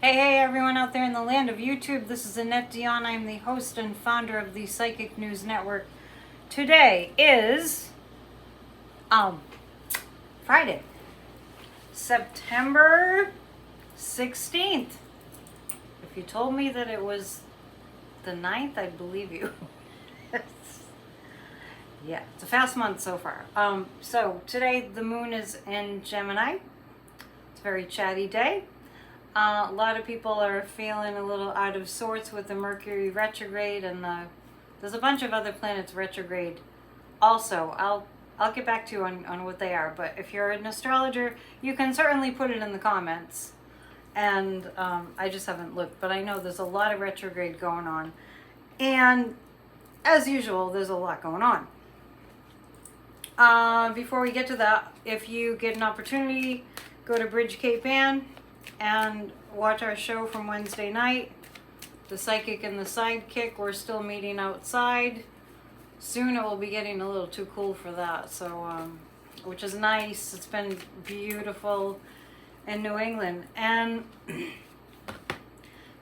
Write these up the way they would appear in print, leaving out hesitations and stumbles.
Hey everyone out there in the land of YouTube, this is Annette Dion. I'm the host and founder of the Psychic News Network. Today is Friday, September 16th. If you told me that it was the 9th, I'd believe you. Yeah, it's a fast month so far. So today the moon is in Gemini. It's a very chatty day. A lot of people are feeling a little out of sorts with the Mercury retrograde, and there's a bunch of other planets retrograde also. I'll get back to you on what they are, but if you're an astrologer, you can certainly put it in the comments. And I just haven't looked, but I know there's a lot of retrograde going on. And as usual, there's a lot going on. Before we get to that, if you get an opportunity, go to Bridge Cape Ann and watch our show from Wednesday night, The Psychic and the Sidekick. We're still meeting outside. Soon it will be getting a little too cool for that, so which is nice. It's been beautiful in New England, and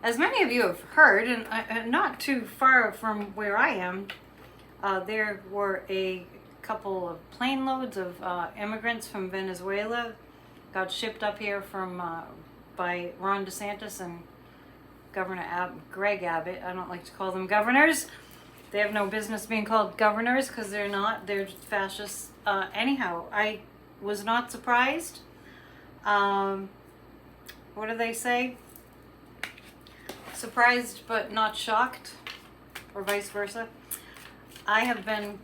as many of you have heard, and not too far from where I am, there were a couple of plane loads of immigrants from Venezuela got shipped up here from by Ron Desantis and Governor Greg Abbott. I don't like to call them governors. They have no business being called governors because they're not. They're just fascists. Anyhow, I was not surprised. What do they say? Surprised but not shocked, or vice versa. I have been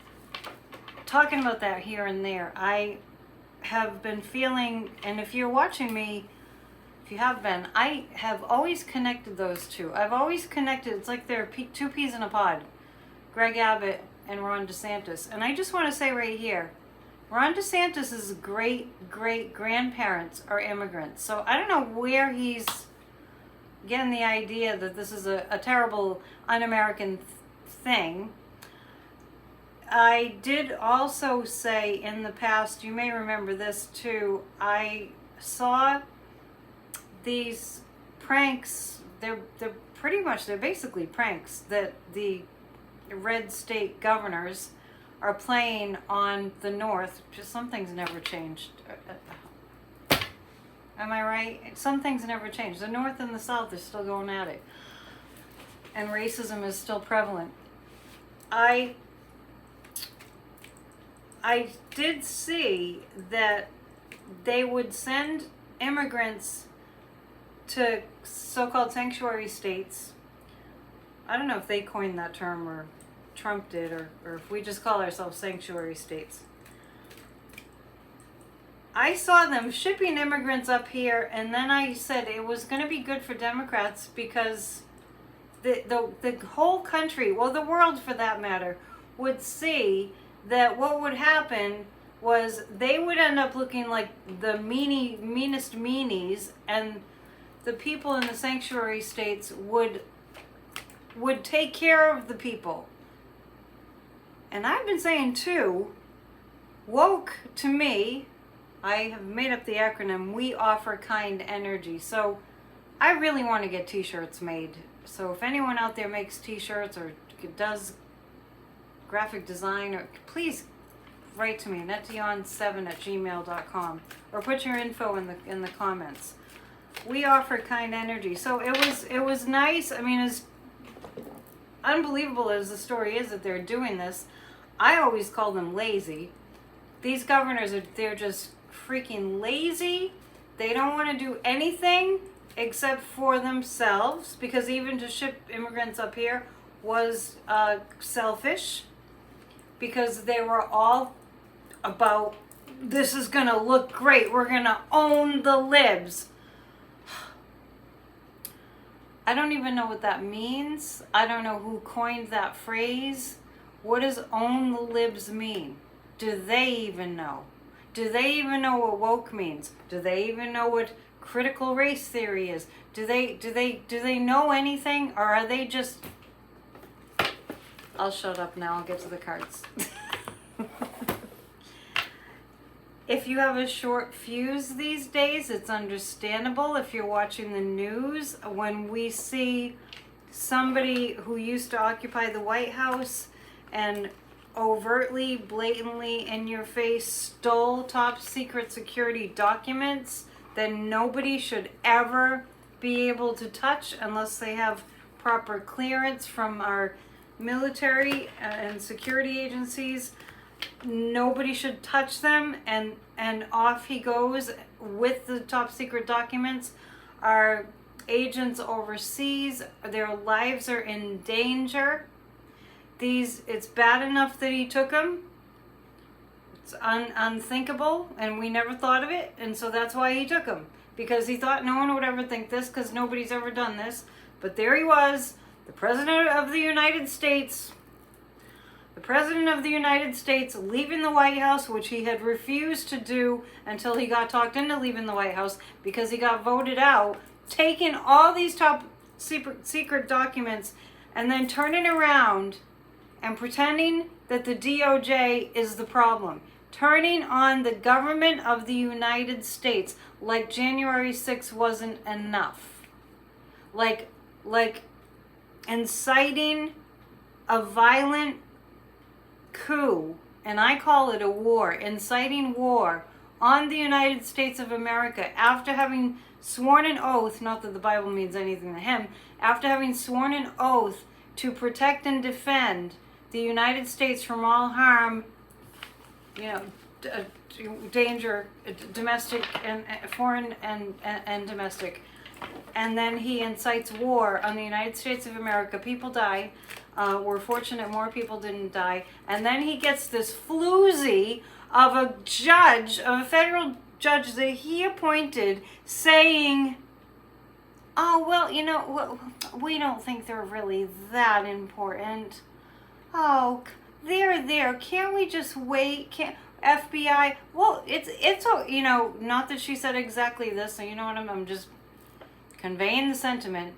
talking about that here and there. I have been feeling, and if you're watching me, if you have been, I have always connected those two. I've always connected, it's like they're two peas in a pod, Greg Abbott and Ron DeSantis. And I just want to say right here, Ron DeSantis' great-great-grandparents are immigrants. So I don't know where he's getting the idea that this is a terrible un-American thing. I did also say in the past, you may remember this too, I saw these pranks, they're basically pranks that the red state governors are playing on the North. Just some things never changed. Am I right? Some things never changed. The North and the South are still going at it. And racism is still prevalent. I did see that they would send immigrants to so-called sanctuary states. I don't know if they coined that term or Trump did, or if we just call ourselves sanctuary states. I saw them shipping immigrants up here, and then I said it was going to be good for Democrats because the whole country, well, the world for that matter, would see that what would happen was they would end up looking like the meanest meanies, and the people in the sanctuary states would take care of the people. And I've been saying too, woke to me, I have made up the acronym, we offer kind energy. So I really want to get t-shirts made. So if anyone out there makes t-shirts or does graphic design, or please write to me, netdion7@gmail.com, or put your info in the comments. We offer kind energy. So it was nice. I mean, as unbelievable as the story is that they're doing this, I always call them lazy. These governors they're just freaking lazy. They don't want to do anything except for themselves, because even to ship immigrants up here was selfish, because they were all about, this is going to look great, we're going to own the libs. I don't even know what that means. I don't know who coined that phrase. What does own the libs mean? Do they even know? Do they even know what woke means? Do they even know what critical race theory is? Do they know anything, or are they just... I'll shut up now. I'll get to the cards. If you have a short fuse these days, it's understandable. If you're watching the news, when we see somebody who used to occupy the White House and overtly, blatantly, in your face stole top secret security documents that nobody should ever be able to touch unless they have proper clearance from our military and security agencies. Nobody should touch them, and off he goes with the top secret documents. Our agents overseas, their lives are in danger. It's bad enough that he took them. It's unthinkable, and we never thought of it, and so that's why he took them, because he thought no one would ever think this, because nobody's ever done this. But there he was, the President of the United States. The President of the United States leaving the White House, which he had refused to do until he got talked into leaving the White House because he got voted out, taking all these top secret documents and then turning around and pretending that the DOJ is the problem. Turning on the government of the United States like January 6th wasn't enough. Like inciting a violent coup, and I call it a war, inciting war on the United States of America after having sworn an oath, not that the Bible means anything to him, after having sworn an oath to protect and defend the United States from all harm, danger, domestic and foreign and domestic. And then he incites war on the United States of America. People die. We're fortunate more people didn't die. And then he gets this floozy of a judge, of a federal judge that he appointed, saying, oh, well, we don't think they're really that important. Oh, they're there. Can't we just wait? FBI? Well, it's not that she said exactly this, so you know what, I'm just conveying the sentiment.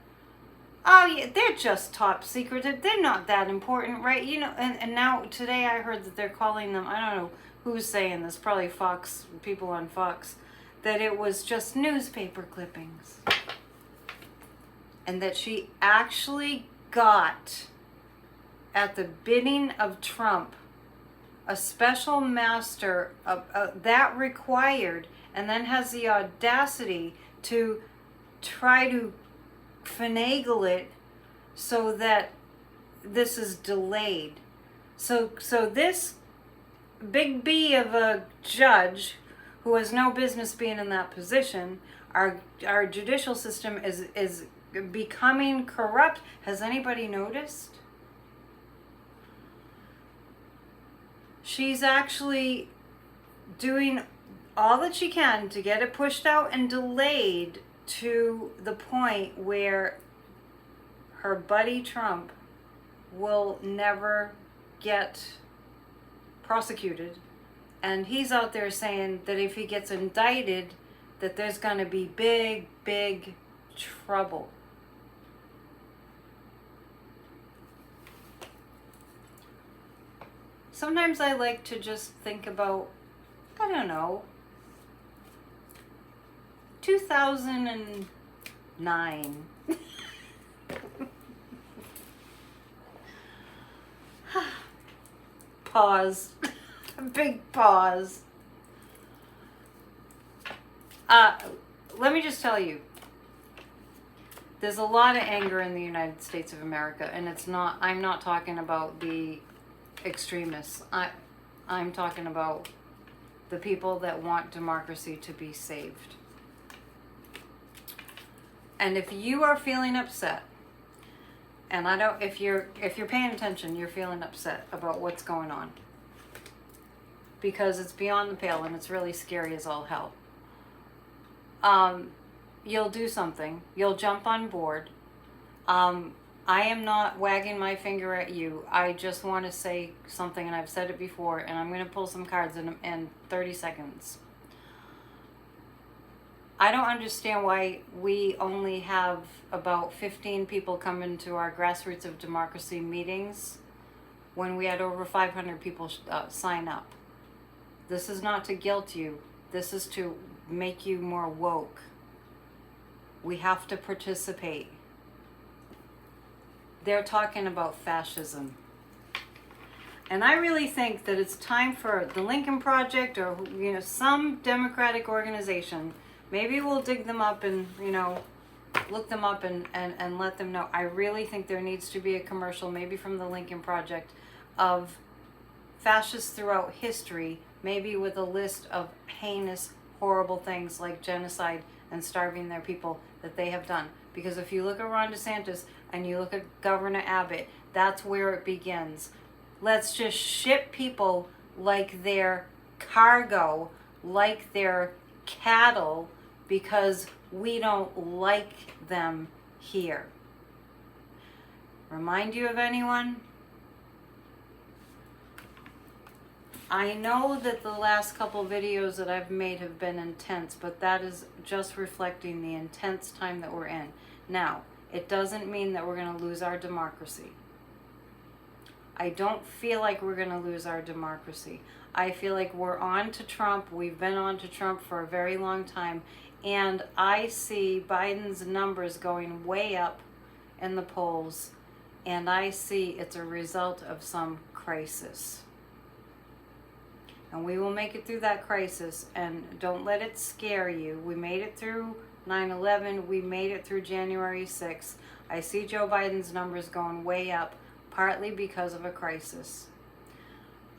Oh, yeah, they're just top secret. They're not that important, right? And now today I heard that they're calling them, I don't know who's saying this, probably Fox, people on Fox, that it was just newspaper clippings. And that she actually got, at the bidding of Trump, a special master that required, and then has the audacity to try to finagle it so that this is delayed. So this big B of a judge who has no business being in that position, our judicial system is becoming corrupt. Has anybody noticed? She's actually doing all that she can to get it pushed out and delayed to the point where her buddy Trump will never get prosecuted. And he's out there saying that if he gets indicted, that there's going to be big, big trouble. Sometimes I like to just think about, I don't know, 2009. Pause. Big pause. Let me just tell you, there's a lot of anger in the United States of America, and I'm not talking about the extremists. I'm talking about the people that want democracy to be saved. And if you are feeling upset, and if you're paying attention, you're feeling upset about what's going on, because it's beyond the pale and it's really scary as all hell. You'll do something. You'll jump on board. I am not wagging my finger at you. I just want to say something, and I've said it before, and I'm going to pull some cards in 30 seconds. I don't understand why we only have about 15 people come into our Grassroots of Democracy meetings when we had over 500 people sign up. This is not to guilt you. This is to make you more woke. We have to participate. They're talking about fascism. And I really think that it's time for the Lincoln Project, or some democratic organization. Maybe we'll dig them up and look them up and let them know. I really think there needs to be a commercial, maybe from the Lincoln Project, of fascists throughout history, maybe with a list of heinous, horrible things like genocide and starving their people that they have done. Because if you look at Ron Desantis and you look at Governor Abbott, that's where it begins. Let's just ship people like they're cargo, like they're cattle, because we don't like them here. Remind you of anyone? I know that the last couple videos that I've made have been intense, but that is just reflecting the intense time that we're in. Now, it doesn't mean that we're going to lose our democracy. I don't feel like we're going to lose our democracy. I feel like we're on to Trump. We've been on to Trump for a very long time. And I see Biden's numbers going way up in the polls. And I see it's a result of some crisis. And we will make it through that crisis. And don't let it scare you. We made it through 9/11. We made it through January 6th. I see Joe Biden's numbers going way up, partly because of a crisis.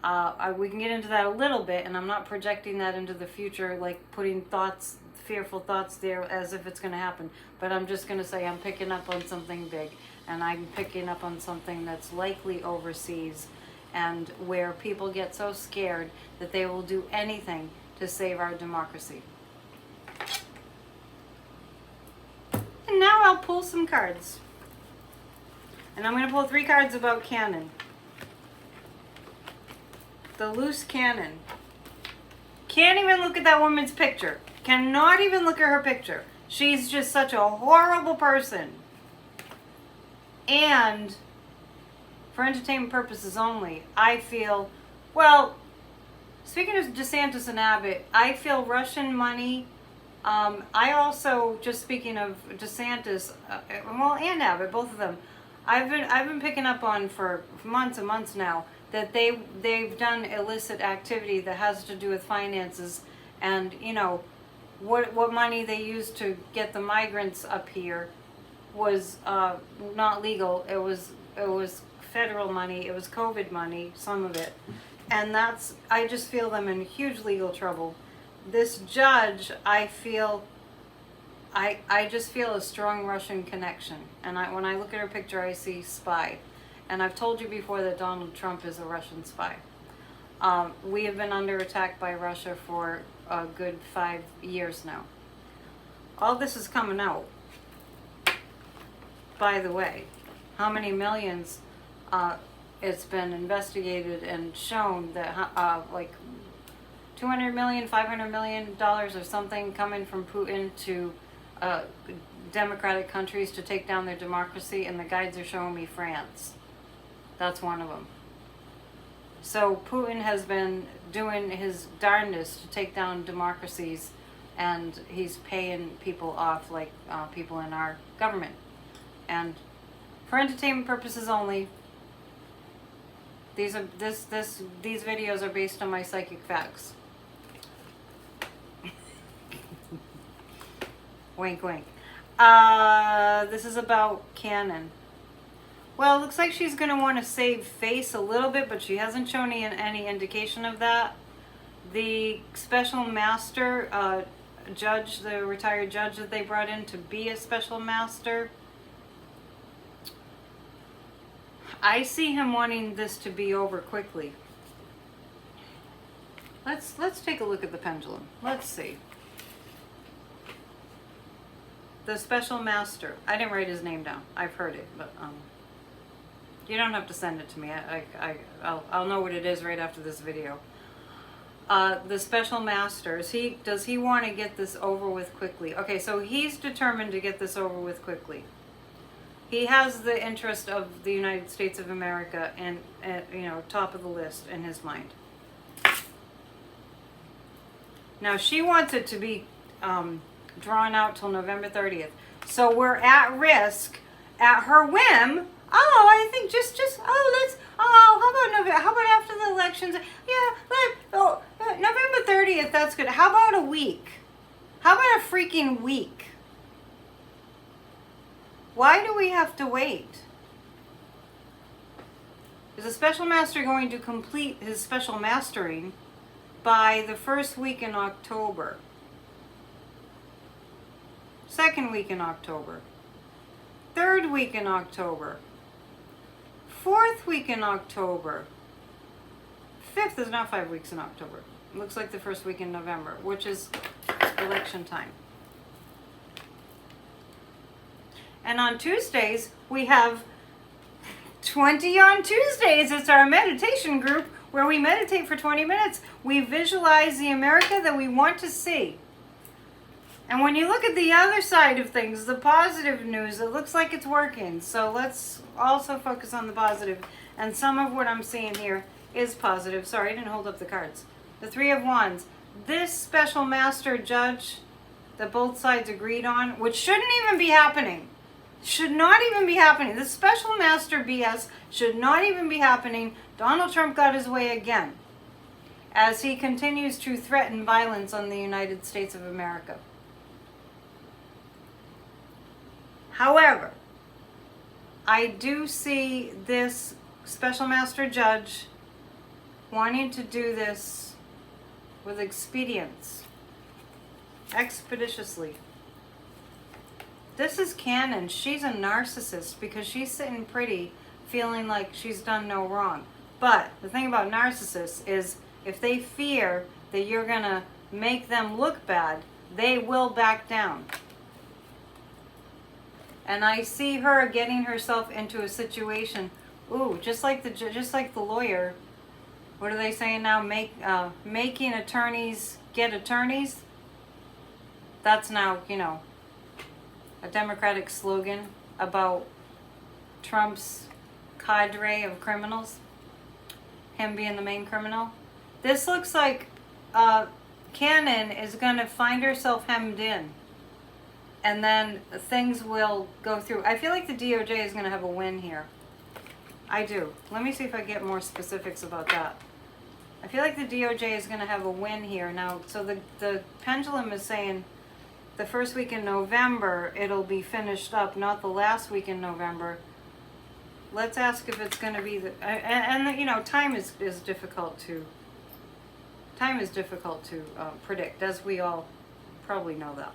We can get into that a little bit, and I'm not projecting that into the future, like putting fearful thoughts there as if it's going to happen. But I'm just going to say I'm picking up on something big, and I'm picking up on something that's likely overseas, and where people get so scared that they will do anything to save our democracy. And now I'll pull some cards. And I'm going to pull 3 cards about cannon. The loose cannon. Can't even look at that woman's picture. Cannot even look at her picture. She's just such a horrible person. And for entertainment purposes only, I feel, well, speaking of Desantis and Abbott, I feel Russian money. I also, just speaking of Desantis, and Abbott, both of them, I've been picking up on for months and months now that they've done illicit activity that has to do with finances, and what money they used to get the migrants up here was not legal. It was federal money. It was COVID money, some of it, and I just feel them in huge legal trouble. This judge, I just feel a strong Russian connection. And when I look at her picture, I see spy. And I've told you before that Donald Trump is a Russian spy. We have been under attack by Russia for a good 5 years now. All this is coming out. By the way, how many millions it's been investigated and shown that like $200 million, $500 million or something coming from Putin to democratic countries to take down their democracy, and the guides are showing me France. That's one of them. So Putin has been doing his darndest to take down democracies, and he's paying people off like people in our government. And for entertainment purposes only, these videos are based on my psychic facts. Wink, wink. This is about Cannon. Well, it looks like she's going to want to save face a little bit, but she hasn't shown any indication of that. The special master judge, the retired judge that they brought in to be a special master, I see him wanting this to be over quickly. Let's take a look at the pendulum. Let's see. The special master. I didn't write his name down. I've heard it, but you don't have to send it to me. I'll know what it is right after this video. The special master, does he want to get this over with quickly? Okay, so he's determined to get this over with quickly. He has the interest of the United States of America and top of the list in his mind. Now she wants it to be drawn out till November 30th. So we're at risk, at her whim. Oh, I think how about after the elections? Yeah, November 30th, that's good. How about a week? How about a freaking week? Why do we have to wait? Is the special master going to complete his special mastering by the first week in October? Second week in October? Third week in October? Fourth week in October? Fifth is not 5 weeks in October. It looks like the first week in November, which is election time. And on Tuesdays, we have 20 on Tuesdays. It's our meditation group where we meditate for 20 minutes. We visualize the America that we want to see. And when you look at the other side of things, the positive news, it looks like it's working. So let's also focus on the positive. And some of what I'm seeing here is positive. Sorry, I didn't hold up the cards. The Three of Wands. This special master judge that both sides agreed on, which shouldn't even be happening. Should not even be happening. This special master BS should not even be happening. Donald Trump got his way again as he continues to threaten violence on the United States of America. However, I do see this special master judge wanting to do this with expedience, expeditiously. This is canon. She's a narcissist because she's sitting pretty, feeling like she's done no wrong. But the thing about narcissists is if they fear that you're going to make them look bad, they will back down. And I see her getting herself into a situation. Ooh, just like the lawyer. What are they saying now? Making attorneys get attorneys. That's now, a Democratic slogan about Trump's cadre of criminals. Him being the main criminal. This looks like Cannon is going to find herself hemmed in. And then things will go through. I feel like the DOJ is going to have a win here. I do. Let me see if I get more specifics about that. I feel like the DOJ is going to have a win here. Now, so the pendulum is saying the first week in November it'll be finished up, not the last week in November. Let's ask if it's going to be the time is difficult to predict, as we all probably know that.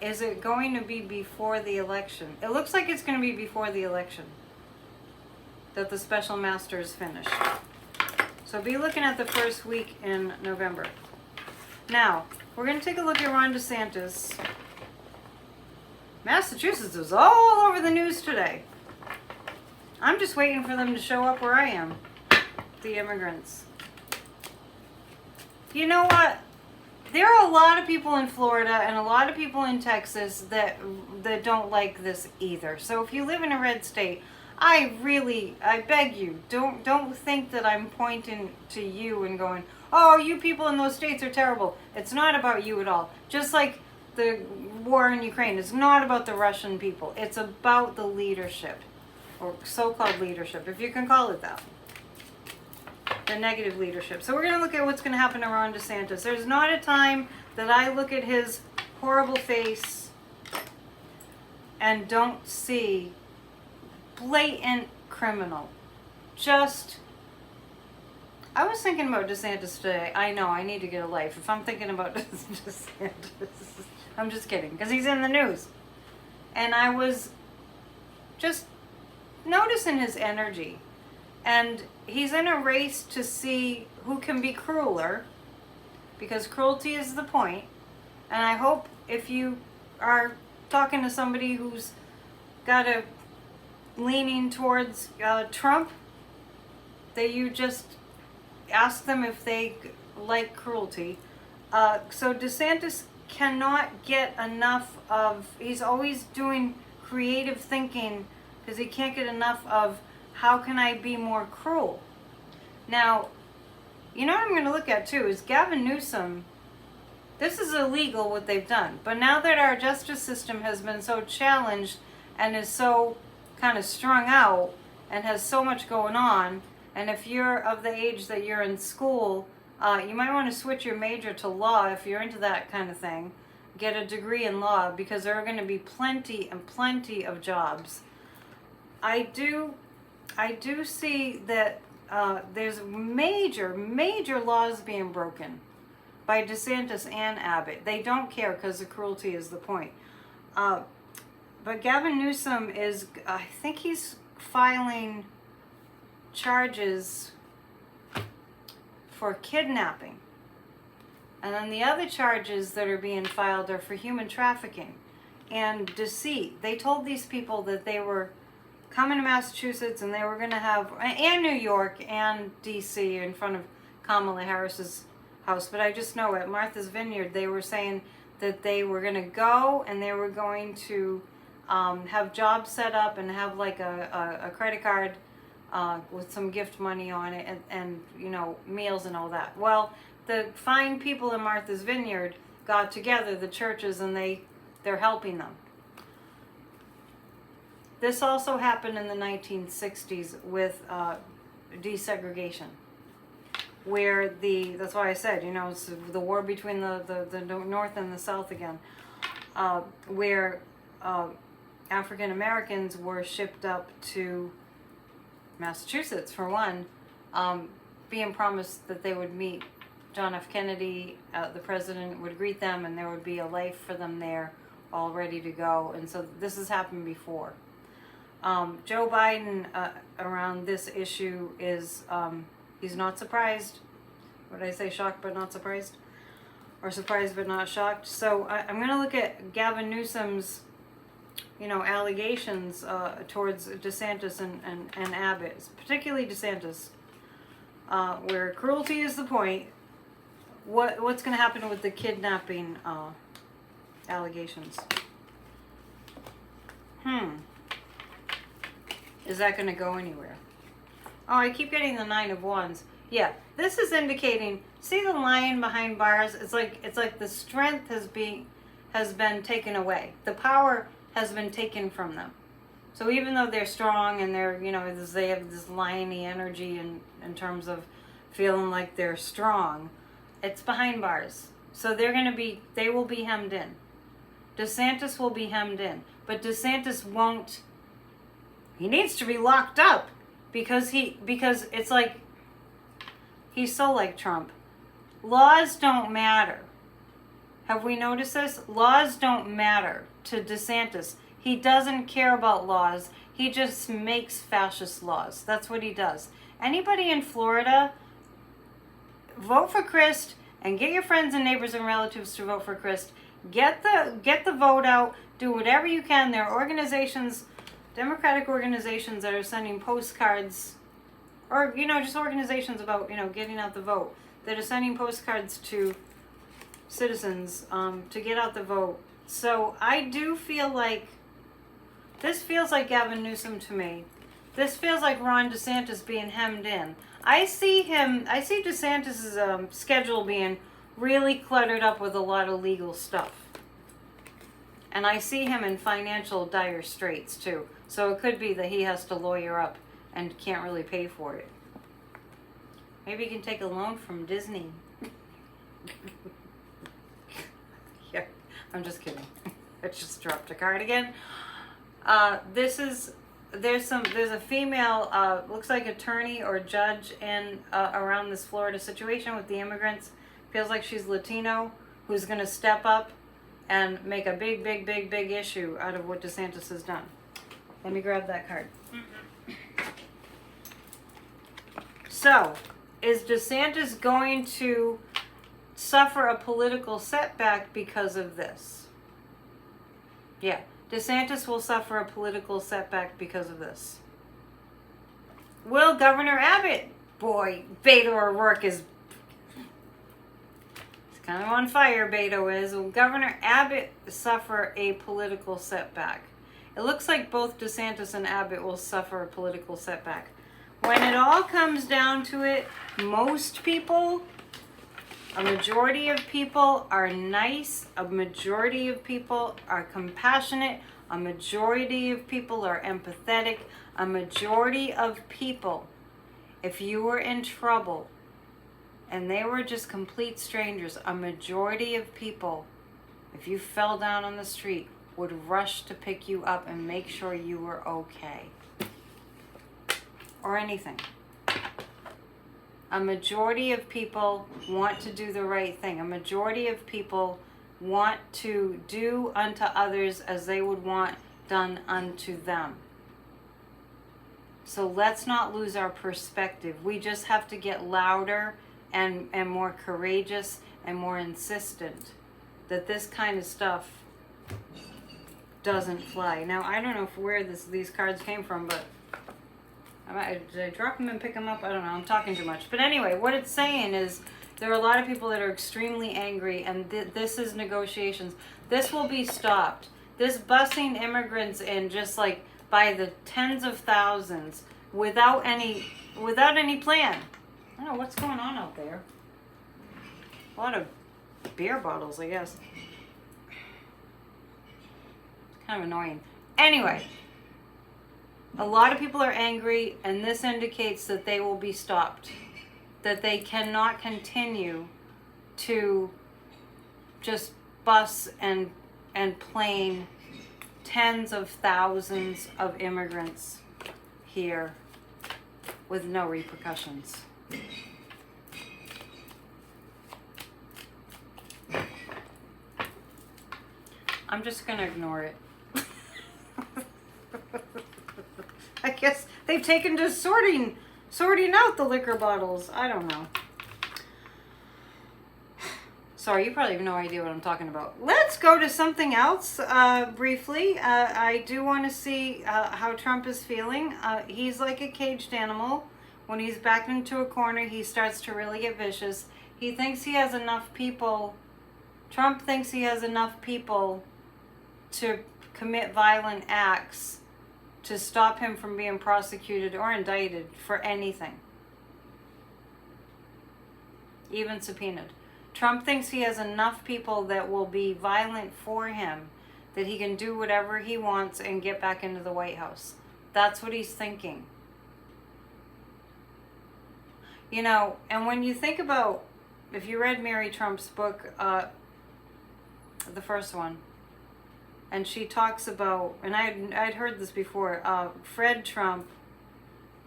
Is it going to be before the election? It looks like it's going to be before the election that the special master is finished. So be looking at the first week in November. Now, we're going to take a look at Ron Desantis. Massachusetts is all over the news today. I'm just waiting for them to show up where I am. The immigrants. You know what? There are a lot of people in Florida and a lot of people in Texas that don't like this either. So if you live in a red state, I beg you, don't think that I'm pointing to you and going, oh, you people in those states are terrible. It's not about you at all. Just like the war in Ukraine is not about the Russian people. It's about the leadership, or so-called leadership, if you can call it that. The negative leadership. So we're going to look at what's going to happen to Ron DeSantis. There's not a time that I look at his horrible face and don't see blatant criminal. I was thinking about DeSantis today. I know, I need to get a life. If I'm thinking about DeSantis, I'm just kidding, because he's in the news. And I was just noticing his energy. And he's in a race to see who can be crueler, because cruelty is the point. And I hope if you are talking to somebody who's got a leaning towards Trump, that you just ask them if they like cruelty. So DeSantis cannot get enough of, he's always doing creative thinking because he can't get enough of, how can I be more cruel? Now, you know what I'm going to look at too is Gavin Newsom this is illegal what they've done. But now that our justice system has been so challenged and is so kind of strung out and has so much going on, and if you're of the age that you're in school, you might want to switch your major to law if you're into that kind of thing. Get a degree in law, because there are going to be plenty and plenty of jobs. I do see that there's major laws being broken by Desantis and Abbott. They don't care because the cruelty is the point. But Gavin Newsom is, I think he's filing charges for kidnapping. And then the other charges that are being filed are for human trafficking and deceit. They told these people that they were coming to Massachusetts and they were going to have, and New York and D.C. in front of Kamala Harris's house. But I just know at Martha's Vineyard they were saying that they were going to go and they were going to have jobs set up and have like a credit card with some gift money on it and you know, meals and all that. Well, the fine people in Martha's Vineyard got together, the churches, and they're helping them. This also happened in the 1960s with desegregation, where that's why I said, you know, it's the war between the North and the South again, where African Americans were shipped up to Massachusetts, for one, being promised that they would meet John F. Kennedy, the president would greet them, and there would be a life for them there, all ready to go. And so this has happened before. Joe Biden, around this issue, is he's not surprised. What did I say? Shocked but not surprised? Or surprised but not shocked? So I'm going to look at Gavin Newsom's, you know, allegations towards Desantis and Abbott, particularly Desantis, where cruelty is the point. What's going to happen with the kidnapping allegations? Is that going to go anywhere? Oh, I keep getting the 9 of Wands. Yeah, this is indicating. See the lion behind bars? It's like the strength has been taken away. The power has been taken from them. So even though they're strong and they're, you know, they have this liony energy in terms of feeling like they're strong, it's behind bars. So they will be hemmed in. DeSantis will be hemmed in. But DeSantis won't, he needs to be locked up because it's like, he's so like Trump. Laws don't matter. Have we noticed this? Laws don't matter to DeSantis. He doesn't care about laws. He just makes fascist laws. That's what he does. Anybody in Florida, vote for Christ and get your friends and neighbors and relatives to vote for Christ. Get the vote out. Do whatever you can. There are organizations, Democratic organizations, that are sending postcards, or, you know, just organizations about, you know, getting out the vote, that are sending postcards to citizens to get out the vote. So I do feel like this feels like Gavin Newsom to me. This feels like Ron DeSantis being hemmed in. I see DeSantis' schedule being really cluttered up with a lot of legal stuff. And I see him in financial dire straits too. So it could be that he has to lawyer up and can't really pay for it. Maybe he can take a loan from Disney. Yeah, I'm just kidding. I just dropped a card again. There's a female, looks like attorney or judge in around this Florida situation with the immigrants. Feels like she's Latino, who's going to step up and make a big issue out of what DeSantis has done. Let me grab that card. So, is DeSantis going to suffer a political setback because of this? Yeah, DeSantis will suffer a political setback because of this. Will Governor Abbott, boy, Beto O'Rourke is kind of on fire, Beto is. Will Governor Abbott suffer a political setback? It looks like both DeSantis and Abbott will suffer a political setback. When it all comes down to it, most people A majority of people are nice. A majority of people are compassionate. A majority of people are empathetic. A majority of people, if you were in trouble and they were just complete strangers, a majority of people, if you fell down on the street, would rush to pick you up and make sure you were okay. Or anything. A majority of people want to do the right thing. A majority of people want to do unto others as they would want done unto them. So let's not lose our perspective. We just have to get louder and more courageous and more insistent that this kind of stuff doesn't fly. Now, I don't know where these cards came from, but did I drop them and pick them up? I don't know. I'm talking too much. But anyway, what it's saying is there are a lot of people that are extremely angry, and this is negotiations. This will be stopped. This busing immigrants in just like by the tens of thousands without any plan. I don't know what's going on out there. A lot of beer bottles, I guess. Kind of annoying. Anyway. A lot of people are angry, and this indicates that they will be stopped. That they cannot continue to just bus and plane tens of thousands of immigrants here with no repercussions. I'm just going to ignore it. I guess they've taken to sorting out the liquor bottles. I don't know. Sorry, you probably have no idea what I'm talking about. Let's go to something else briefly. I do want to see how Trump is feeling. He's like a caged animal. When he's backed into a corner, he starts to really get vicious. He thinks he has enough people. Trump thinks he has enough people to commit violent acts to stop him from being prosecuted or indicted for anything, even subpoenaed. Trump thinks he has enough people that will be violent for him that he can do whatever he wants and get back into the White House. That's what he's thinking. You know, and when you think about, if you read Mary Trump's book, the first one, and she talks about, and I'd heard this before, Fred Trump,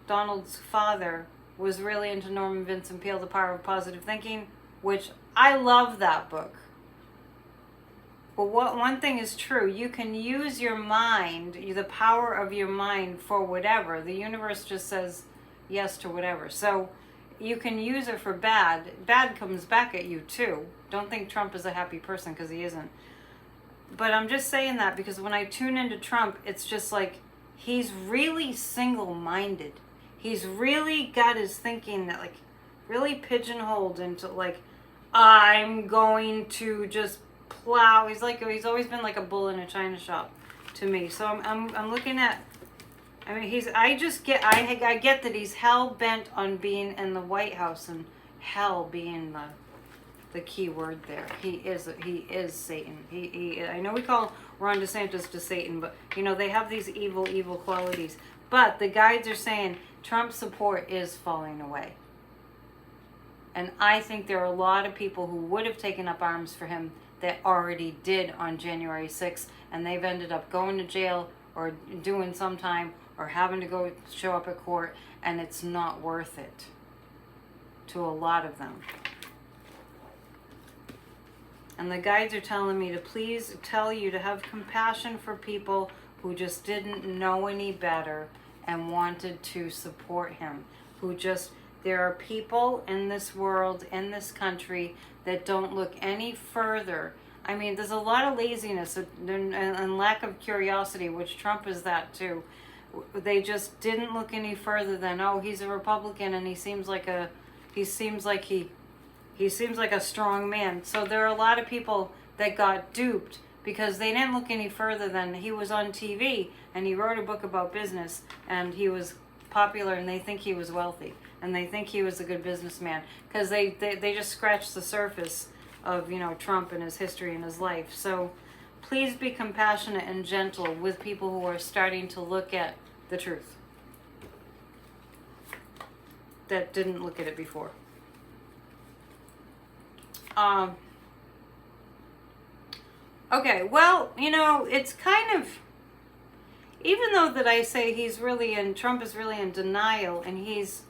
Donald's father, was really into Norman Vincent Peale, The Power of Positive Thinking, which I love that book. But one thing is true, you can use your mind, the power of your mind for whatever. The universe just says yes to whatever. So you can use it for bad. Bad comes back at you too. Don't think Trump is a happy person, because he isn't. But I'm just saying that because when I tune into Trump, it's just like he's really single-minded. He's really got his thinking that like really pigeonholed into like, I'm going to just plow. He's always been like a bull in a china shop to me. So I'm looking at, I mean, I get that he's hell bent on being in the White House, and hell being the key word there. He is Satan. I know we call Ron Desantis to Satan, but you know, they have these evil qualities. But the guides are saying Trump's support is falling away. And I think there are a lot of people who would have taken up arms for him that already did on January 6th, and they've ended up going to jail or doing some time or having to go show up at court, and it's not worth it to a lot of them. And the guides are telling me to please tell you to have compassion for people who just didn't know any better and wanted to support him. There are people in this world, in this country, that don't look any further. I mean, there's a lot of laziness and lack of curiosity, which Trump is that too. They just didn't look any further than, oh, he's a Republican and he seems like a strong man. So there are a lot of people that got duped because they didn't look any further than he was on TV and he wrote a book about business and he was popular and they think he was wealthy and they think he was a good businessman because they just scratched the surface of, you know, Trump and his history and his life. So please be compassionate and gentle with people who are starting to look at the truth that didn't look at it before. Okay, well, you know, it's kind of, even though that I say Trump is really in denial and he's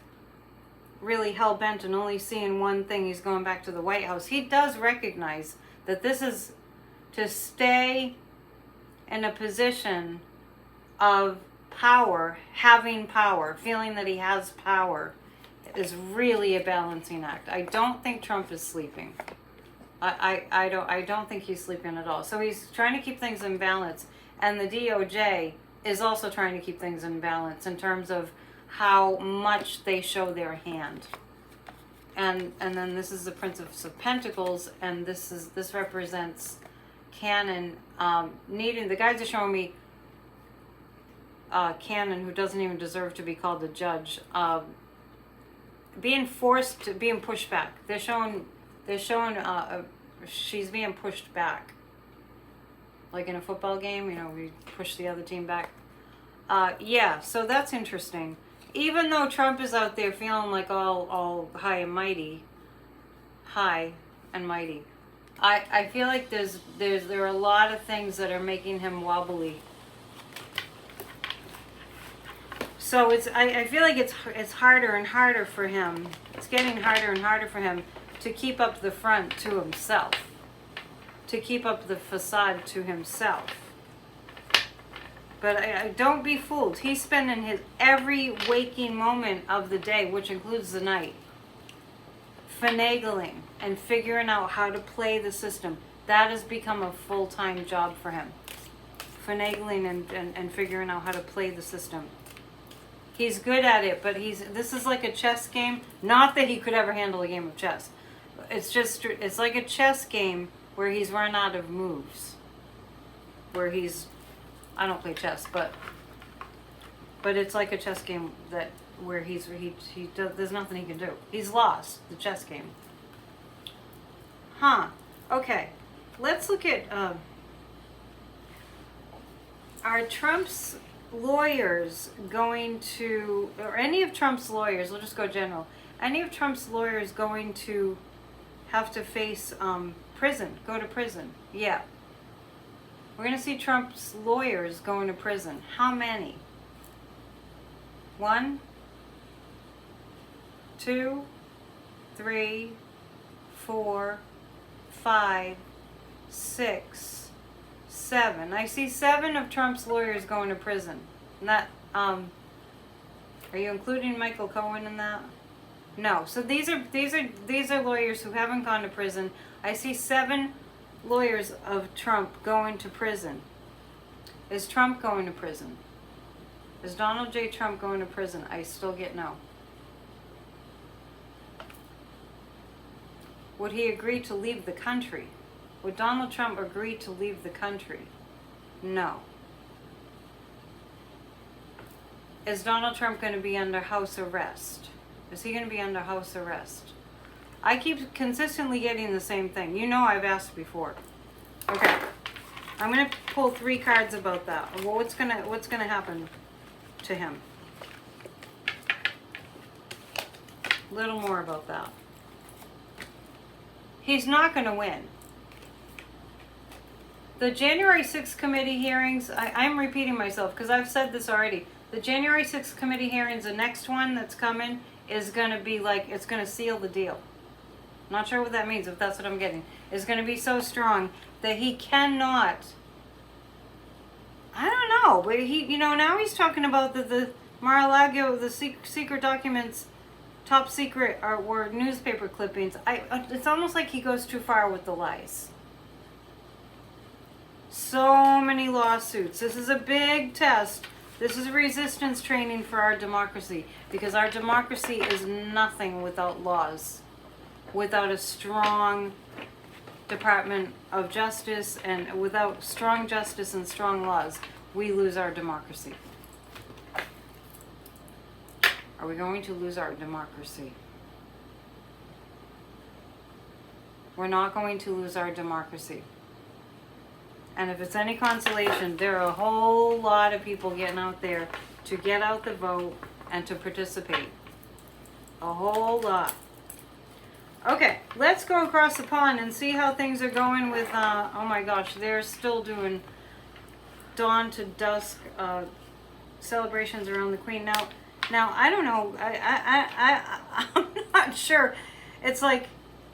really hell-bent and only seeing one thing, he's going back to the White House, he does recognize that this is to stay in a position of power, having power, feeling that he has power, is really a balancing act. I don't think Trump is sleeping. I don't think he's sleeping at all. So he's trying to keep things in balance, and the DOJ is also trying to keep things in balance in terms of how much they show their hand. And then this is the Princess of Pentacles, and this represents Cannon needing, the guides are showing me Cannon, who doesn't even deserve to be called a judge, being pushed back. They're showing she's being pushed back, like in a football game, you know, we push the other team back. Yeah, so that's interesting. Even though Trump is out there feeling like all high and mighty, I feel like there are a lot of things that are making him wobbly. So I feel like it's harder and harder for him. It's getting harder and harder for him to keep up the front to himself, to keep up the facade to himself. But I don't be fooled. He's spending his every waking moment of the day, which includes the night, finagling and figuring out how to play the system. That has become a full-time job for him. Finagling and figuring out how to play the system. He's good at it, but this is like a chess game. Not that he could ever handle a game of chess. It's like a chess game where he's run out of moves. I don't play chess, but it's like a chess game where there's nothing he can do. He's lost the chess game. Okay. Let's look at are Trump's lawyers going to, or any of Trump's lawyers, we'll just go general, any of Trump's lawyers going to have to face prison, go to prison? Yeah. We're going to see Trump's lawyers going to prison. How many? 1, 2, 3, 4, 5, 6, 7. I see 7 of Trump's lawyers going to prison. And that, are you including Michael Cohen in that? No. So these are lawyers who haven't gone to prison. I see 7 lawyers of Trump going to prison. Is Trump going to prison? Is Donald J. Trump going to prison? I still get no. Would he agree to leave the country? Would Donald Trump agree to leave the country? No. Is Donald Trump going to be under house arrest? Is he going to be under house arrest? I keep consistently getting the same thing. You know I've asked before. Okay. I'm going to pull 3 cards about that. Well, what's going to happen to him? A little more about that. He's not going to win. The January 6th committee hearings, I'm repeating myself because I've said this already. The January 6th committee hearings, the next one that's coming, is going to be like, it's going to seal the deal. Not sure what that means, if that's what I'm getting. It's going to be so strong that he cannot, I don't know, but now he's talking about the Mar-a-Lago, the secret documents, top secret, were newspaper clippings. It's almost like he goes too far with the lies. So many lawsuits. This is a big test. This is resistance training for our democracy, because our democracy is nothing without laws, without a strong Department of Justice, and without strong justice and strong laws, we lose our democracy. Are we going to lose our democracy? We're not going to lose our democracy. And if it's any consolation, there are a whole lot of people getting out there to get out the vote and to participate. A whole lot. Okay, let's go across the pond and see how things are going with, oh my gosh, they're still doing dawn to dusk celebrations around the Queen. Now I don't know, I'm not sure. It's like,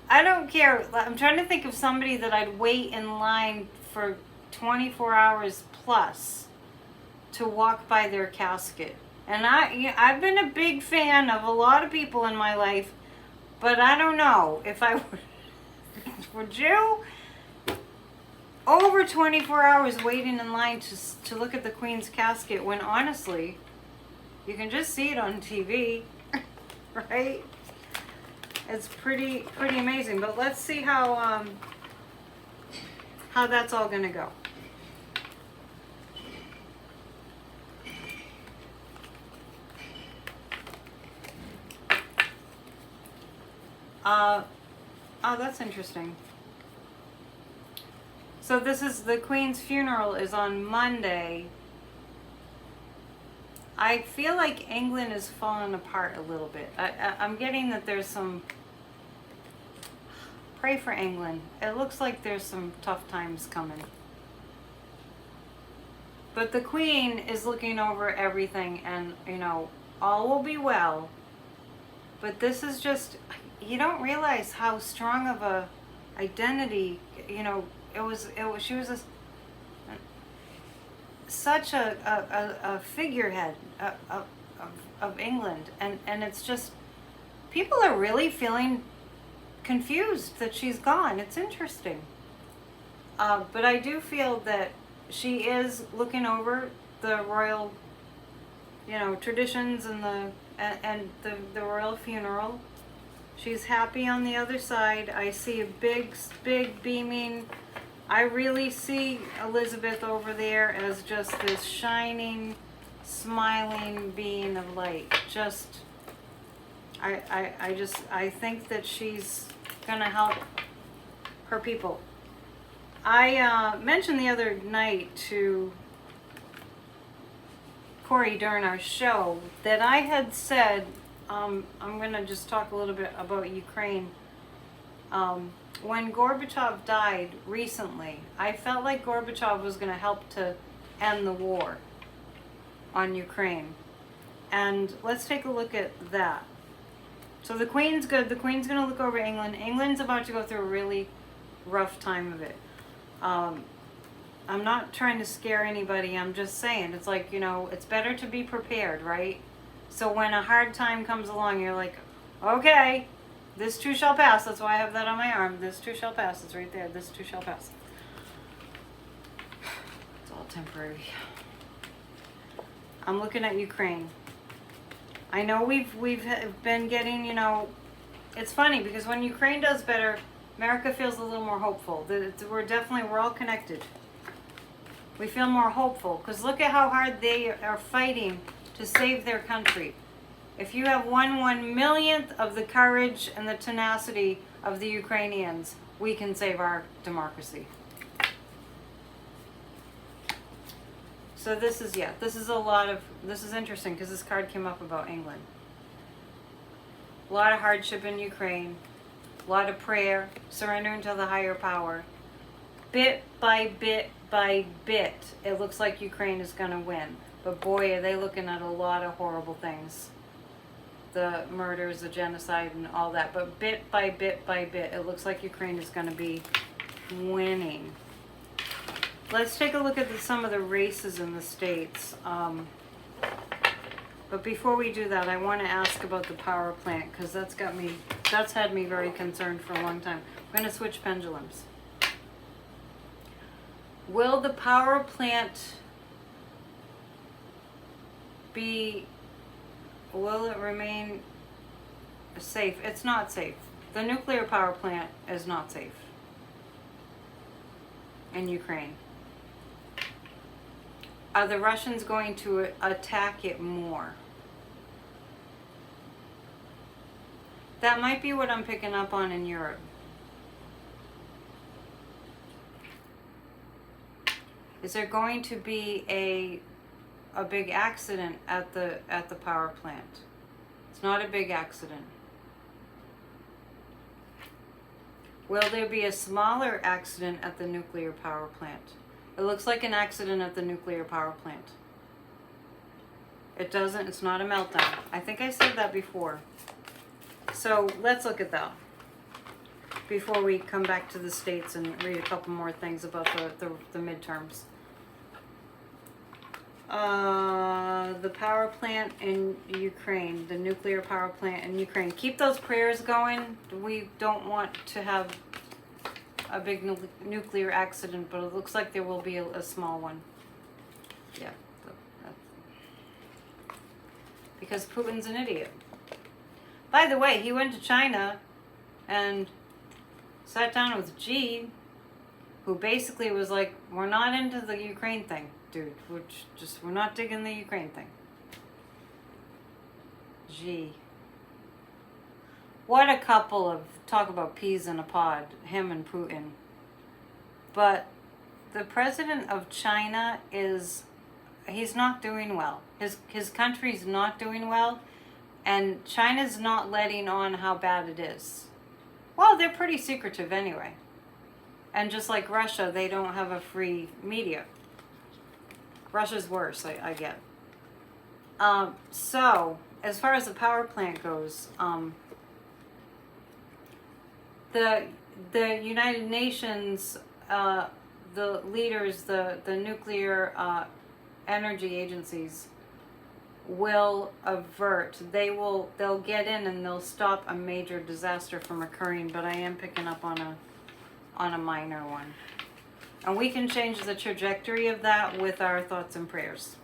I don't care. I'm trying to think of somebody that I'd wait in line for 24 hours plus to walk by their casket. And I've been a big fan of a lot of people in my life, but I don't know if I would. Would you? Over 24 hours waiting in line to look at the Queen's casket, when honestly, you can just see it on TV, right? It's pretty amazing. But let's see how that's all gonna go. Oh, that's interesting. So this is, the Queen's funeral is on Monday. I feel like England is falling apart a little bit. I'm getting that there's some, pray for England. It looks like there's some tough times coming. But the Queen is looking over everything, and, you know, all will be well. But this is just, you don't realize how strong of a identity, you know, she was such a figurehead of England, and it's just, people are really feeling confused that she's gone. It's interesting. But I do feel that she is looking over the royal, you know, traditions and the royal funeral. She's happy on the other side. I see a big beaming. I really see Elizabeth over there as just this shining, smiling being of light. Just, I think that she's gonna help her people. I mentioned the other night to Corey during our show that I had said, I'm going to just talk a little bit about Ukraine. When Gorbachev died recently, I felt like Gorbachev was going to help to end the war on Ukraine. And let's take a look at that. So the Queen's good. The Queen's going to look over England. England's about to go through a really rough time of it. I'm not trying to scare anybody. I'm just saying, it's like, you know, it's better to be prepared, right? So when a hard time comes along, you're like, okay, this too shall pass. That's why I have that on my arm. This too shall pass. It's right there. This too shall pass. It's all temporary. I'm looking at Ukraine. I know we've been getting, you know, it's funny because when Ukraine does better, America feels a little more hopeful. We're all connected. We feel more hopeful because look at how hard they are fighting to save their country. If you have 1/1,000,000th of the courage and the tenacity of the Ukrainians, we can save our democracy. So this is interesting because this card came up about England. A lot of hardship in Ukraine, a lot of prayer, surrendering to the higher power. Bit by bit by bit, it looks like Ukraine is going to win. But boy, are they looking at a lot of horrible things. The murders, the genocide, and all that. But bit by bit by bit, it looks like Ukraine is going to be winning. Let's take a look at some of the races in the states. But before we do that, I want to ask about the power plant, because that's had me very concerned for a long time. I'm going to switch pendulums. Will the power plant will it remain safe? It's not safe. The nuclear power plant is not safe in Ukraine. Are the Russians going to attack it more? That might be what I'm picking up on in Europe. Is there going to be a big accident at the power plant? It's not a big accident. Will there be a smaller accident at the nuclear power plant? It looks like an accident at the nuclear power plant. It doesn't, it's not a meltdown. I think I said that before. So let's look at that before we come back to the States and read a couple more things about the midterms. The power plant in Ukraine, the nuclear power plant in Ukraine. Keep those prayers going. We don't want to have a big nuclear accident, but it looks like there will be a small one. Yeah. Because Putin's an idiot. By the way, he went to China and sat down with Xi, who basically was like, we're not into the Ukraine thing, dude. We're not digging the Ukraine thing. Xi. What a couple of, talk about peas in a pod, him and Putin. But the president of China he's not doing well. His country's not doing well, and China's not letting on how bad it is. Well, they're pretty secretive anyway. And just like Russia, they don't have a free media. Russia's worse, I get. So, as far as the power plant goes, the United Nations, the leaders, the nuclear energy agencies will avert. They'll get in and they'll stop a major disaster from occurring. But I am picking up on a minor one, and we can change the trajectory of that with our thoughts and prayers.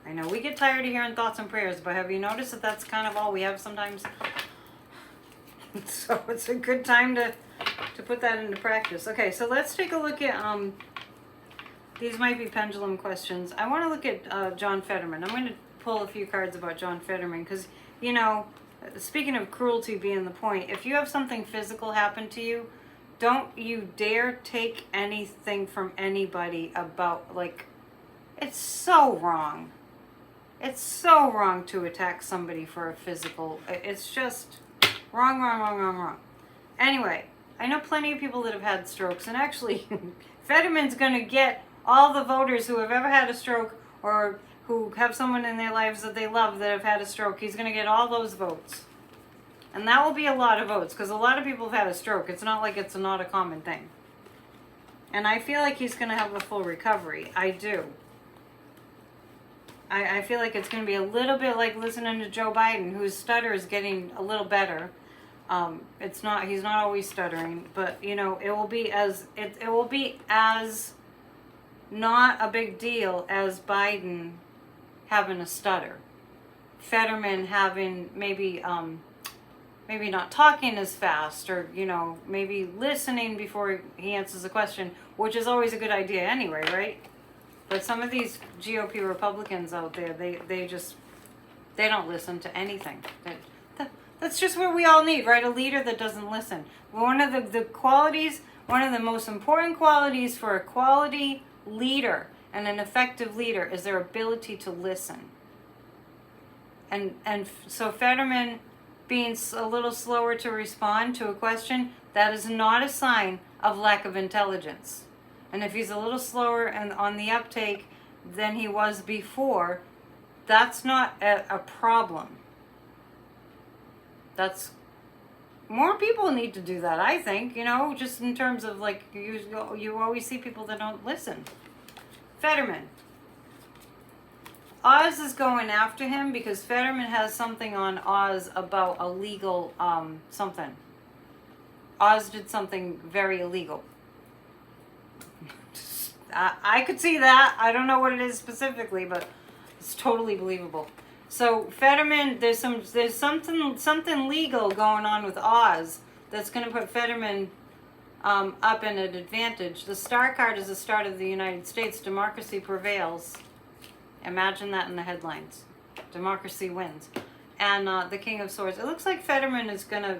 I know we get tired of hearing thoughts and prayers, but have you noticed that that's kind of all we have sometimes? So it's a good time to put that into practice. Okay, so let's take a look at, these might be pendulum questions. I want to look at John Fetterman. I'm going to pull a few cards about John Fetterman because, you know, speaking of cruelty being the point, if you have something physical happen to you, don't you dare take anything from anybody about, like, it's so wrong. It's so wrong to attack somebody for a physical, it's just wrong. Anyway, I know plenty of people that have had strokes, and actually, Fetterman's going to get all the voters who have ever had a stroke or who have someone in their lives that they love that have had a stroke. He's going to get all those votes. And that will be a lot of votes, because a lot of people have had a stroke. It's not like it's not a common thing. And I feel like he's going to have a full recovery. I do. I feel like it's going to be a little bit like listening to Joe Biden, whose stutter is getting a little better. He's not always stuttering, but you know, it will be as not a big deal as Biden having a stutter. Fetterman having maybe not talking as fast, or you know, maybe listening before he answers a question, which is always a good idea anyway, right? But some of these GOP Republicans out there, they don't listen to anything. That's just what we all need, right? A leader that doesn't listen. One of the most important qualities for a quality leader and an effective leader is their ability to listen. And so Fetterman being a little slower to respond to a question, that is not a sign of lack of intelligence. And if he's a little slower and on the uptake than he was before, that's not a problem. That's, more people need to do that, I think, you know, just in terms of like, you always see people that don't listen. Fetterman. Oz is going after him because Fetterman has something on Oz about illegal something. Oz did something very illegal. I could see that. I don't know what it is specifically, but it's totally believable. So Fetterman, there's something legal going on with Oz that's going to put Fetterman up in an advantage. The star card is the start of the United States. Democracy prevails. Imagine that in the headlines. Democracy wins. and the King of Swords. It looks like Fetterman is gonna.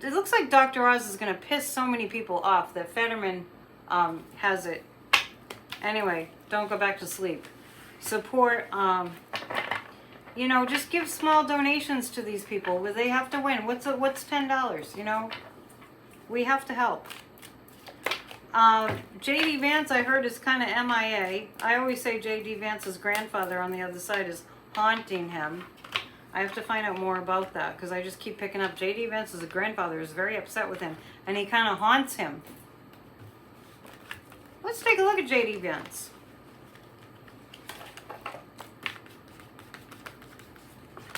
It looks like Dr. Oz is gonna piss so many people off that Fetterman has it. Anyway, don't go back to sleep. Support. You know, just give small donations to these people. Where they have to win. What's $10? You know, we have to help. J.D. Vance, I heard, is kind of MIA. I always say J.D. Vance's grandfather on the other side is haunting him. I have to find out more about that because I just keep picking up J.D. Vance's grandfather is very upset with him and he kind of haunts him. Let's take a look at J.D. Vance.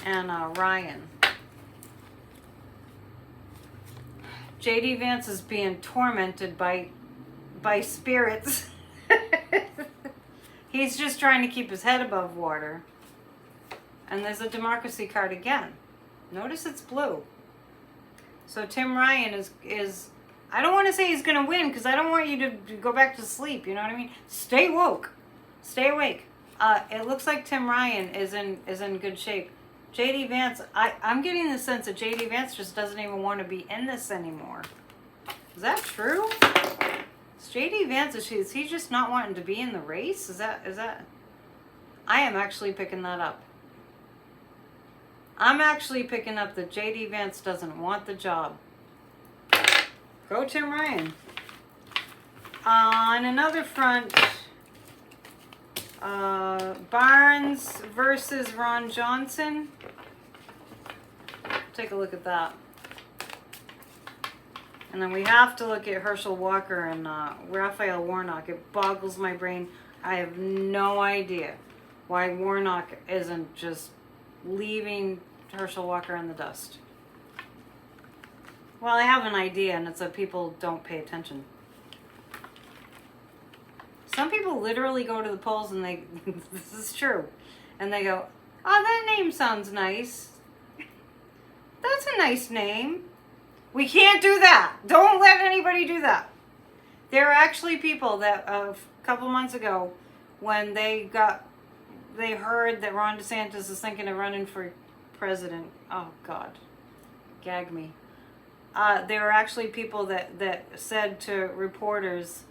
And Ryan. J.D. Vance is being tormented by spirits. He's just trying to keep his head above water. And there's a democracy card again. Notice it's blue. So Tim Ryan is I don't want to say he's going to win because I don't want you to go back to sleep. You know what I mean? Stay woke. Stay awake. It looks like Tim Ryan is in good shape. J.D. Vance, I'm getting the sense that J.D. Vance just doesn't even want to be in this anymore. Is that true? Is J.D. Vance, is he just not wanting to be in the race? Is that? I am actually picking that up. I'm actually picking up that J.D. Vance doesn't want the job. Go Tim Ryan. On another front, Barnes versus Ron Johnson. Take a look at that. And then we have to look at Herschel Walker and Raphael Warnock. It boggles my brain. I have no idea why Warnock isn't just leaving Herschel Walker in the dust. Well, I have an idea, and it's that people don't pay attention. Some people literally go to the polls and they, this is true, and they go, oh, that name sounds nice. That's a nice name. We can't do that. Don't let anybody do that. There are actually people that a couple months ago, when they heard that Ron Desantis is thinking of running for president. Oh God, gag me. There were actually people that said to reporters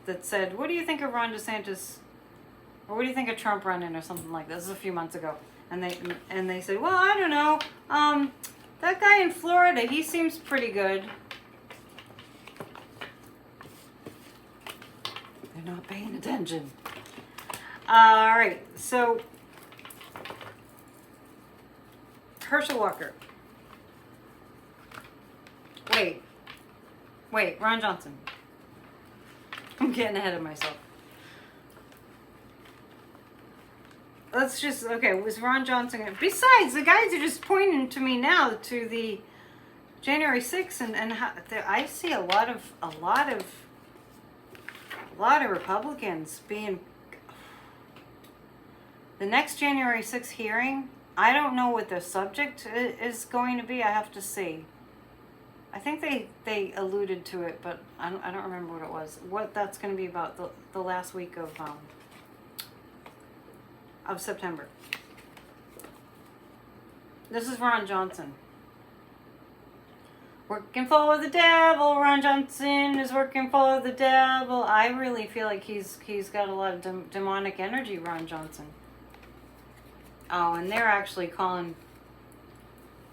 that said, what do you think of Ron DeSantis? Or what do you think of Trump running or something like that? This is a few months ago. And they said, well, I don't know. That guy in Florida, he seems pretty good. They're not paying attention. All right, so Herschel Walker. Wait, Ron Johnson. I'm getting ahead of myself. Let's just, okay, was Ron Johnson, besides, the guys are just pointing to me now to the January 6th, and how, I see a lot of Republicans being, the next January 6th hearing, I don't know what the subject is going to be. I have to see. I think they alluded to it, but I don't remember what it was. What that's going to be about the last week of September. This is Ron Johnson. Working for the devil. Ron Johnson is working for the devil. I really feel like he's got a lot of demonic energy, Ron Johnson. Oh, and they're actually calling,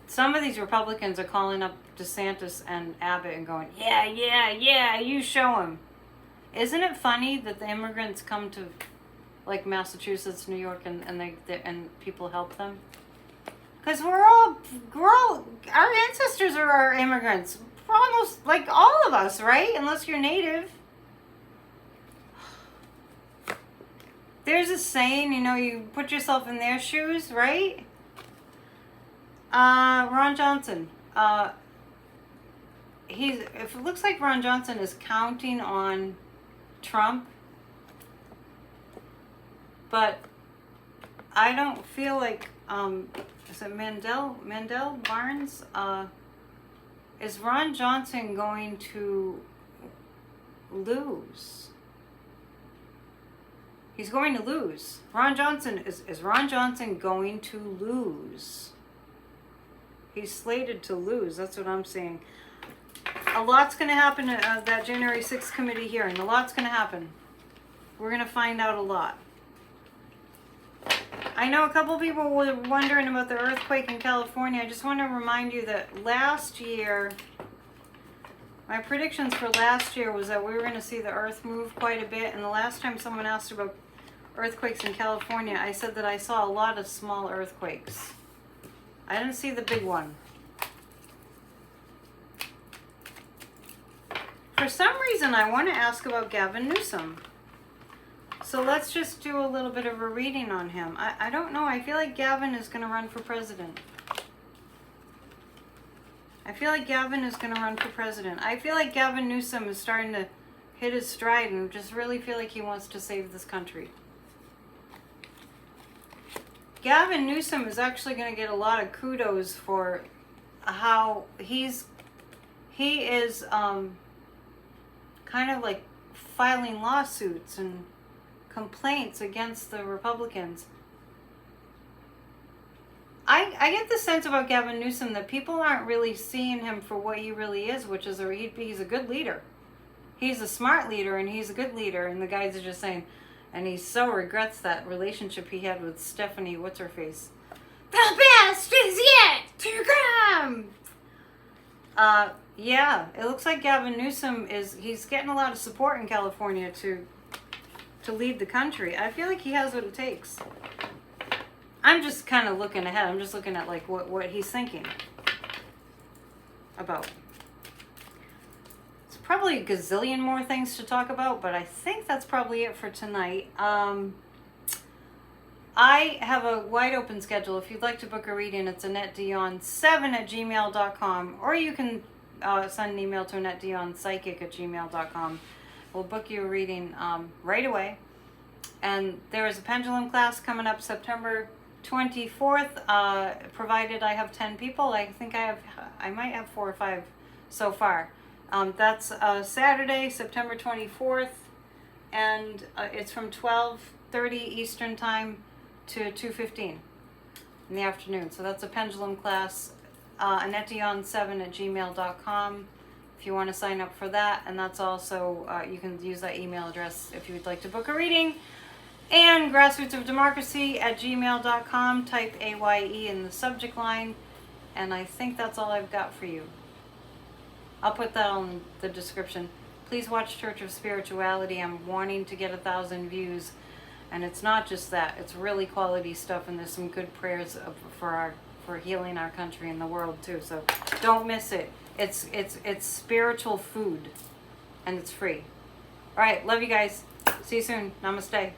some of these Republicans are calling up DeSantis and Abbott and going, yeah, you show him. Isn't it funny that the immigrants come to like Massachusetts, New York, and people help them? Because we're all, our ancestors are our immigrants. We're almost like all of us, right? Unless you're native. There's a saying, you put yourself in their shoes, right? Ron Johnson. If it looks like Ron Johnson is counting on Trump, but I don't feel like, is it Mandel Barnes? Is Ron Johnson going to lose? He's going to lose. Ron Johnson, is Ron Johnson going to lose? He's slated to lose. That's what I'm seeing. A lot's going to happen at that January 6th committee hearing. A lot's going to happen. We're going to find out a lot. I know a couple people were wondering about the earthquake in California. I just want to remind you that last year, my predictions for last year was that we were going to see the earth move quite a bit. And the last time someone asked about earthquakes in California, I said that I saw a lot of small earthquakes. I didn't see the big one. For some reason, I want to ask about Gavin Newsom. So let's just do a little bit of a reading on him. I don't know. I feel like Gavin is going to run for president. I feel like Gavin is going to run for president. I feel like Gavin Newsom is starting to hit his stride and just really feel like he wants to save this country. Gavin Newsom is actually going to get a lot of kudos for how he is kind of like filing lawsuits and complaints against the Republicans. I get the sense about Gavin Newsom that people aren't really seeing him for what he really is, which is he's a good leader. He's a smart leader and he's a good leader, and the guys are just saying, and he so regrets that relationship he had with Stephanie, what's her face? The best is yet to come! Yeah, it looks like Gavin Newsom he's getting a lot of support in California to lead the country. I feel like he has what it takes. I'm just kind of looking ahead. I'm just looking at like what he's thinking about. It's probably a gazillion more things to talk about, but I think that's probably it for tonight. I have a wide open schedule. If you'd like to book a reading, it's AnnetteDion7@gmail.com, or you can send an email to AnnetteDionPsychic@gmail.com. We'll book you a reading right away. And there is a pendulum class coming up September 24th, provided I have 10 people. I think I might have 4 or 5 so far. That's Saturday, September 24th, and it's from 12:30 Eastern Time to 2:15 in the afternoon. So that's a pendulum class, AnnetteDion7@gmail.com if you want to sign up for that. And that's also, you can use that email address if you would like to book a reading. And grassrootsofdemocracy@gmail.com. Type AYE in the subject line. And I think that's all I've got for you. I'll put that on the description. Please watch Church of Spirituality. I'm wanting to get 1,000 views. And it's not just that. It's really quality stuff. And there's some good prayers for healing our country and the world too. So don't miss it. It's spiritual food. And it's free. All right. Love you guys. See you soon. Namaste.